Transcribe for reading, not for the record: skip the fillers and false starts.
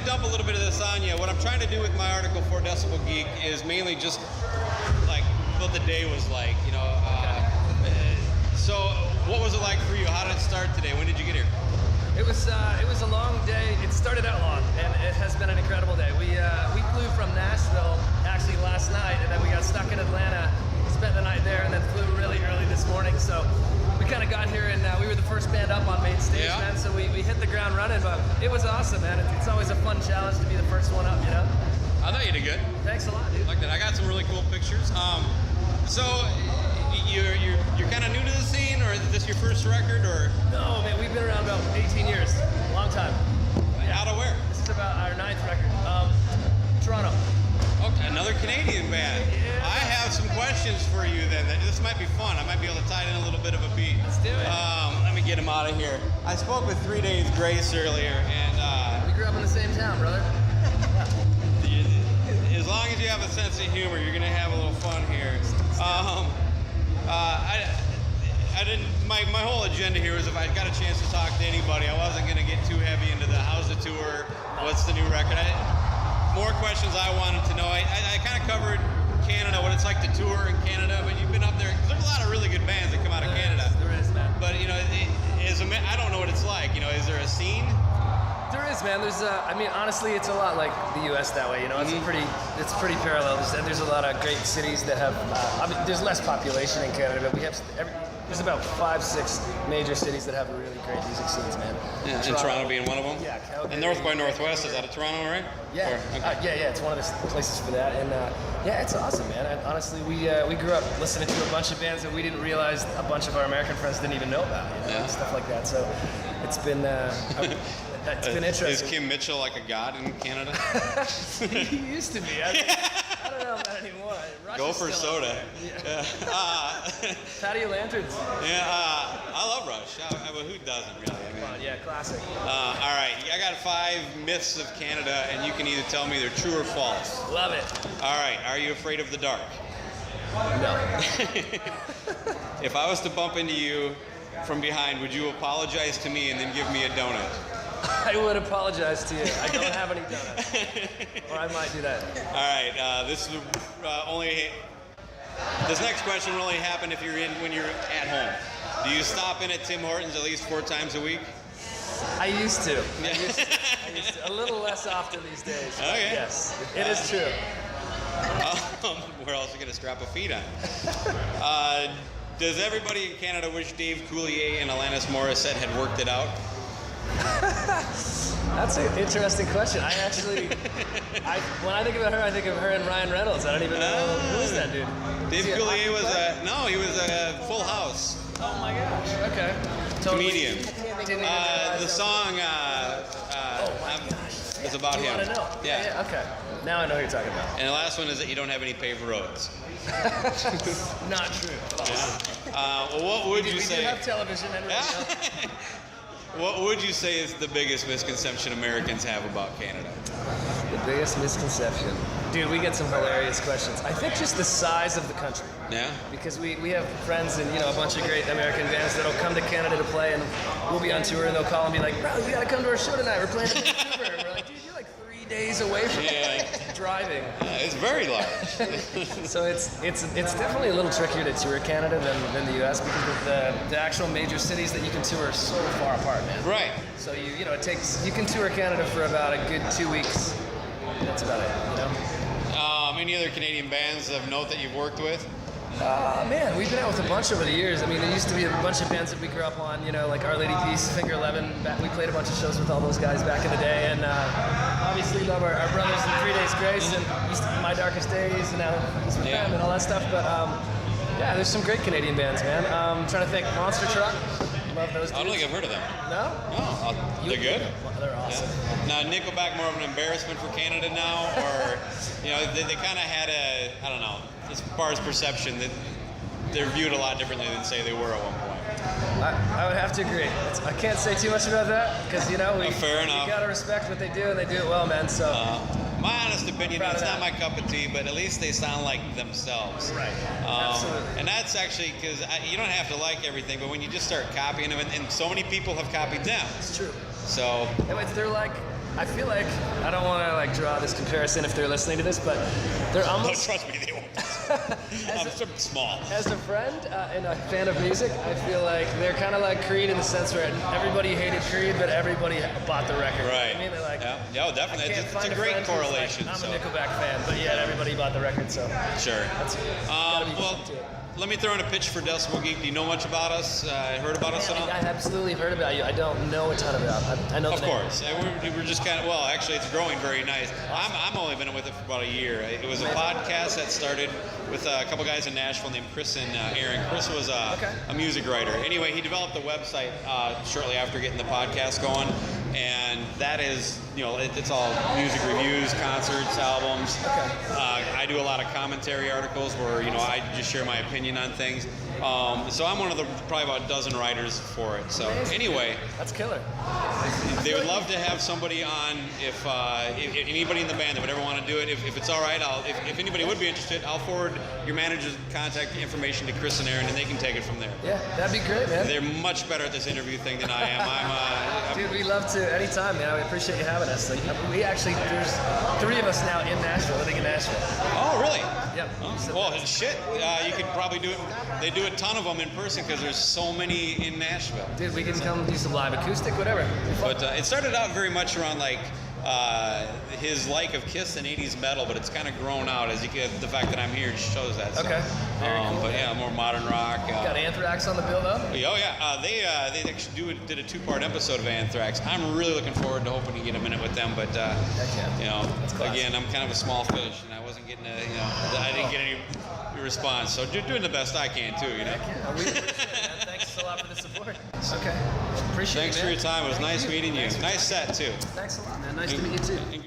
to dump a little bit of this on you. What I'm trying to do with my article for Decibel Geek is mainly just like what the day was like, you know. So what was it like for you? How did it start today? When did you get here? It was a long day. It started out long, and it has been an incredible day. We flew from Nashville actually last night, and then we got stuck in Atlanta, spent the night there, and then flew really early this morning. So we kind of got here, and we were the first band up on main stage, man. So we hit the ground running, but it was awesome, man. It's always a fun challenge to be the first one up, you know. I thought you did good. Thanks a lot, dude. Like that. I got some really cool pictures. So you're kind of new to the scene, or is this your first record, or? No, man, we've been around about 18 years, a long time. Out of where? This is about our 9th record. Toronto. Okay, another Canadian band. Yeah. I have some questions for you then. This might be fun. I might be able to tie it in a little bit of a beat. Let's do it. Let me get him out of here. I spoke with 3 Days Grace earlier, and we grew up in the same town, brother. As long as you have a sense of humor, you're gonna have a little fun here. I didn't. My whole agenda here was if I got a chance to talk to anybody, I wasn't gonna get too heavy into the how's the tour, what's the new record. More questions I wanted to know. I kind of covered Canada, what it's like to tour in Canada, but you've been up there. There's a lot of really good bands that come out of Canada. There is, man. But you know, I don't know what it's like. You know, is there a scene? There is, man. There's, I mean, honestly, it's a lot like the U.S. that way. You know, it's pretty parallel. There's a lot of great cities that have. I mean, there's less population in Canada, but we have there's about 5-6 major cities that have really great music scenes, man. Yeah, and Toronto being one of them. Yeah, Calgary. And North by Northwest is out of Toronto, right? Yeah, yeah. It's one of the places for that, and yeah, it's awesome, man. Honestly, we grew up listening to a bunch of bands that we didn't realize a bunch of our American friends didn't even know about, you know, and stuff like that. So it's been. It's been interesting. Is Kim Mitchell like a god in Canada? He used to be. I don't know about anymore. Go for soda. Yeah. Patio Lanterns. Yeah, I love Rush. But who doesn't really? I mean, Come on, yeah, classic. All right, I got 5 myths of Canada, and you can either tell me they're true or false. Love it. All right, are you afraid of the dark? No. If I was to bump into you from behind, would you apologize to me and then give me a donut? I would apologize to you. I don't have any donuts. Or I might do that. All right, this next question will only happen if when you're at home. Do you stop in at Tim Hortons at least 4 times a week? I used to. I used to. A little less often these days. Okay. Yes, it is true. Where else are you going to strap a feet on? Does everybody in Canada wish Dave Coulier and Alanis Morissette had worked it out? That's an interesting question. When I think about her, I think of her and Ryan Reynolds. I don't even know who is that dude. Dave Coulier he was a Full House. Oh my gosh. Okay. Totally. Comedian. The song is about him. You want to know? Yeah. Okay. Now I know who you're talking about. And the last one is that you don't have any paved roads. Not true. Well, what would you say? We do have television and radio. What would you say is the biggest misconception Americans have about Canada? The biggest misconception? Dude, we get some hilarious questions. I think just the size of the country. Yeah? Because we have friends and, a bunch of great American bands that'll come to Canada to play, and we'll be on tour, and they'll call and be like, bro, you gotta come to our show tonight. We're playing in Vancouver. And we're like, dude, you're like 3 days away from driving. It's very large. So it's definitely a little trickier to tour Canada than the U.S. because of the actual major cities that you can tour are so far apart, man. Right. So you can tour Canada for about a good 2 weeks. That's about it, Any other Canadian bands of note that you've worked with? Man, we've been out with a bunch over the years. I mean, there used to be a bunch of bands that we grew up on, like Our Lady Peace, Finger 11. We played a bunch of shows with all those guys back in the day, and obviously love our brothers in 3 Days Grace and used to be My Darkest Days, and now with them and all that stuff. But yeah, there's some great Canadian bands, man. Trying to think, Monster Truck. Love those dudes. I don't think I've heard of them. No? No. They're good? They're awesome. Yeah. Now, Nickelback more of an embarrassment for Canada now, or, they kind of had I don't know, as far as perception, that they're viewed a lot differently than, say, they were at one point. I would have to agree. I can't say too much about that, because, fair enough. You got to respect what they do, and they do it well, man, so... My honest opinion, it's not my cup of tea, but at least they sound like themselves. Right. Absolutely. And that's actually because you don't have to like everything, but when you just start copying them, and so many people have copied them. It's true. So they're like I feel like, I don't want to like draw this comparison if they're listening to this, but they're No, almost... trust me, they won't. I'm small. As a friend and a fan of music, I feel like they're kind of like Creed in the sense where everybody hated Creed, but everybody bought the record. Right. I mean, they're like, yeah, definitely. I can't It's find a great friend who's correlation. Like, I'm so. a Nickelback fan, but yet everybody bought the record, so. Sure. That's gotta be Well, something to it. let me throw in a pitch for Decibel Geek. Do you know much about us? Heard about us at all? I absolutely heard about you. I don't know a ton about. I know. Of course. We're just kind of, well, actually, it's growing very nice. I'm only been with it for about a year. It was a podcast that started with a couple guys in Nashville named Chris and Aaron. Chris was a music writer. Anyway, he developed the website shortly after getting the podcast going. And that is, it's all music reviews, concerts, albums. I do a lot of commentary articles where, I just share my opinion on things. So I'm one of the probably about a dozen writers for it. So anyway, that's killer. They would love to have somebody on if anybody in the band that would ever want to do it. If it's all right, if anybody would be interested, I'll forward your manager's contact information to Chris and Aaron, and they can take it from there. Yeah, that'd be great, man. They're much better at this interview thing than I am. Dude, we love to anytime, man. We appreciate you having us. Like, we actually, there's 3 of us now in Nashville, living in Nashville. Oh, really? Yep. Well, shit. You could probably do it. They do a ton of them in person because there's so many in Nashville. Dude, we can come do some live acoustic, whatever. But it started out very much around like his like of Kiss and 80s metal, but it's kind of grown out as you get the fact that I'm here just shows that. So. Okay. Very cool. But yeah, more modern rock. Got Anthrax on the bill though? Oh yeah, they actually did a 2-part episode of Anthrax. I'm really looking forward to hoping to get a minute with them, but again, I'm kind of a small fish, and I wasn't getting I didn't get any response. So doing the best I can too, Yeah, we appreciate it, man. Thanks a lot for the support. Okay. Appreciate it. Thanks for your time. It was nice meeting you. Nice set too. Thanks a lot, man. Nice to meet you too.